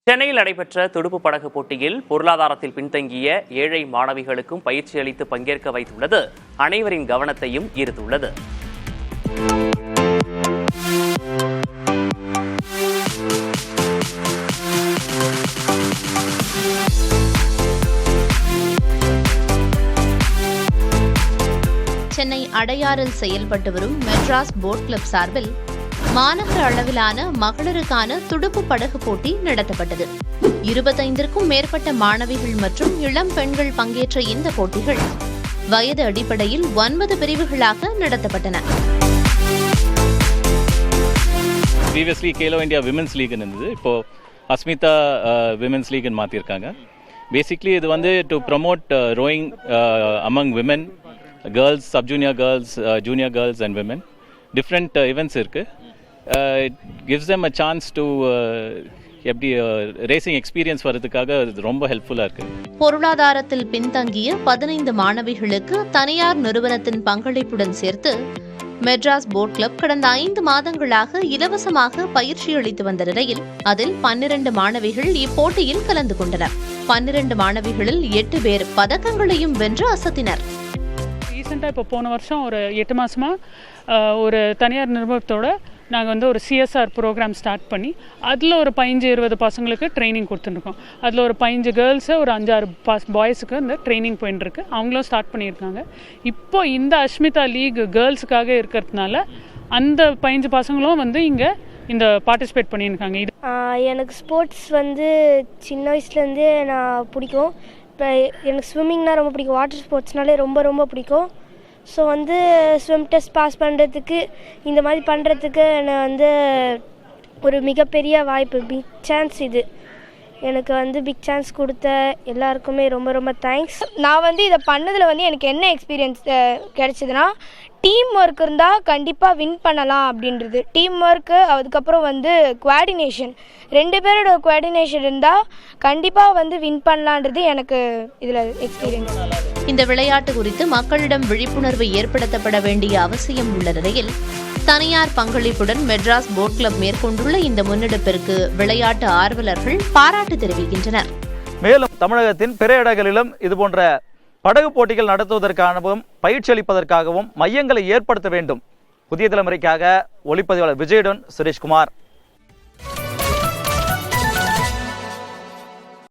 சென்னையில் நடைபெற்ற துடுப்பு படகு போட்டியில் பொருளாதாரத்தில் பின்தங்கிய ஏழை மாணவிகளுக்கும் பயிற்சி அளித்து பங்கேற்க வைத்துள்ளது அனைவரின் கவனத்தையும் ஈர்த்துள்ளது. சென்னை அடையாறில் செயல்பட்டு வரும் மெட்ராஸ் போட் கிளப் சார்பில் மாநகர அளவிலான மகளிருக்கான துடுப்பு படகு போட்டி நடத்தப்பட்டது. 25க்கும் மேற்பட்ட மாணவிகள் மற்றும் இளம் பெண்கள் பங்கேற்ற இந்த போட்டிகள் வயது அடிப்படையில் 9 பிரிவுகளாக நடத்தப்பட்டன. Previously Khelo India women's league இருந்தது. இப்போ அஸ்மிதா விமென்ஸ் லீக் மாத்திருக்காங்க. பேசிக்லி இது வந்து to promote rowing among women, girls, sub-junior girls, junior girls and women. Different events இருக்கு. It gives them a chance to எப்படி ரேசிங் எக்ஸ்பீரியன்ஸ் வரதுக்காக ரொம்ப ஹெல்ப்ஃபுல்லா இருக்கு. பொருளாதாரத்தில் பின்தங்கிய 15 மாணவிகளுக்கு தனியார் நிறுவனத்தின் பங்களிப்புடன் சேர்த்து மெட்ராஸ் போட் கிளப் கடந்த 5 மாதங்களாக இலவசமாக பயிற்சி அளித்து வந்த நிலையில் அதில் 12 மாணவிகள் இப்போட்டியில் கலந்து கொண்டனர். 12 மாணவிகளில் 8 பேர் பதக்கங்களையும் வென்று அசத்தினர். ரீசெண்டாக இப்போ போன வருஷம் ஒரு 8 மாதமாக ஒரு தனியார் நிறுவனத்தோட நாங்கள் வந்து ஒரு சிஎஸ்ஆர் ப்ரோக்ராம் ஸ்டார்ட் பண்ணி அதில் ஒரு 15-20 பசங்களுக்கு ட்ரைனிங் கொடுத்துருக்கோம். அதில் ஒரு 15 கேர்ள்ஸு ஒரு 5-6 பாய்ஸுக்கு இந்த ட்ரைனிங் போயிட்டுருக்கு. அவங்களும் ஸ்டார்ட் பண்ணியிருக்காங்க. இப்போ இந்த அஸ்மிதா லீக் கேர்ள்ஸுக்காக இருக்கிறதுனால அந்த 15 பசங்களும் வந்து இங்கே இந்த பார்ட்டிசிபேட் பண்ணியிருக்காங்க. இது எனக்கு ஸ்போர்ட்ஸ் வந்து சின்ன வயசுலேருந்தே நான் பிடிக்கும். இப்போ எனக்கு ஸ்விம்மிங்னா ரொம்ப பிடிக்கும். வாட்டர் ஸ்போர்ட்ஸ்னாலே ரொம்ப ரொம்ப பிடிக்கும். ஸோ வந்து ஸ்விம் டெஸ்ட் பாஸ் பண்ணுறதுக்கு இந்த மாதிரி பண்ணுறதுக்கு நான் வந்து ஒரு மிகப்பெரிய வாய்ப்பு, பிக் சான்ஸ் இது. எனக்கு வந்து பிக் சான்ஸ் கொடுத்த எல்லாருக்குமே ரொம்ப ரொம்ப தேங்க்ஸ். நான் வந்து இதை பண்ணதில் வந்து எனக்கு என்ன எக்ஸ்பீரியன்ஸ் கிடைச்சதுன்னா, டீம் ஒர்க் இருந்தால் கண்டிப்பாக வின் பண்ணலாம் அப்படின்றது. டீம் ஒர்க்கு, அதுக்கப்புறம் வந்து குவாடினேஷன், 2 பேரோட குவாடினேஷன் இருந்தால் கண்டிப்பாக வந்து வின் பண்ணலான்றது எனக்கு இதில் எக்ஸ்பீரியன்ஸ். இந்த விளையாட்டு குறித்து மக்களிடம் விழிப்புணர்வு ஏற்படுத்தப்பட வேண்டிய அவசியம் உள்ள நிலையில் தனியார் பங்களிப்புடன் மெட்ராஸ் போட் கிளப் மேற்கொண்டுள்ள இந்த முன்னெடுப்பிற்கு விளையாட்டு ஆர்வலர்கள் பாராட்டு தெரிவிக்கின்றனர். மேலும் தமிழகத்தின் பிற இடங்களிலும் இதுபோன்ற படகு போட்டிகள் நடத்துவதற்காகவும் பயிற்சி அளிப்பதற்காகவும் மையங்களை ஏற்படுத்த வேண்டும். புதிய தலைமுறைக்காக ஒளிப்பதிவாளர் விஜயுடன் சுரேஷ்குமார்.